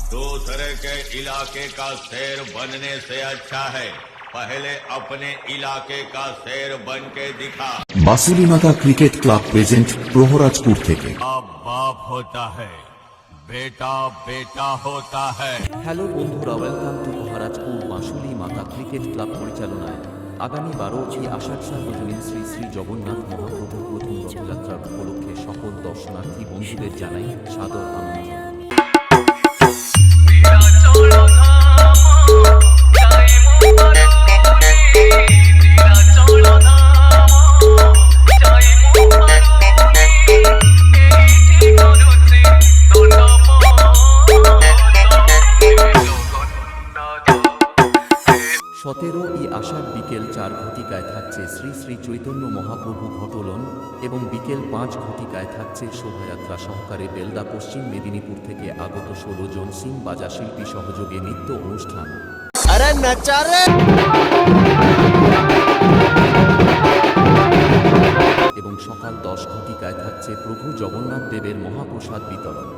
दूसरे के इलाके का शेर बनने से अच्छा है पहले अपने इलाके का शेर बन के दिखा। बासुली माता क्रिकेट क्लब प्रेजेंट प्रहराजपुर থেকে बाप बाप होता है बेटा बेटा होता है। হ্যালো বন্ধুরা, ওয়েলকাম টু মহারাজপুর বাঁশুলি মাতা ক্রিকেট ক্লাব পরিচালনায় আগামী 12ই আষাঢ় সার্বজনীন শ্রী শ্রী জগন্নাথ মহাপ্রভুর প্রথম রথযাত্রার উপলক্ষে সকল দর্শনার্থী বন্ধুদের জানাই সাদর আনন্দ। সতেরোই আষাঢ় বিকেল 4 ঘটিকায় থাকছে শ্রী শ্রী চৈতন্য মহাপ্রভু ঘটোলন এবং বিকেল 5 ঘটিকায় থাকছে শোভাযাত্রা সহকারে বেলদা পশ্চিম মেদিনীপুর থেকে আগত 16 জন সিং বাজা শিল্পী সহযোগে নৃত্য অনুষ্ঠান। এবং সকাল 10 ঘটিকায় থাকছে প্রভু জগন্নাথ দেবের মহাপ্রসাদ বিতরণ।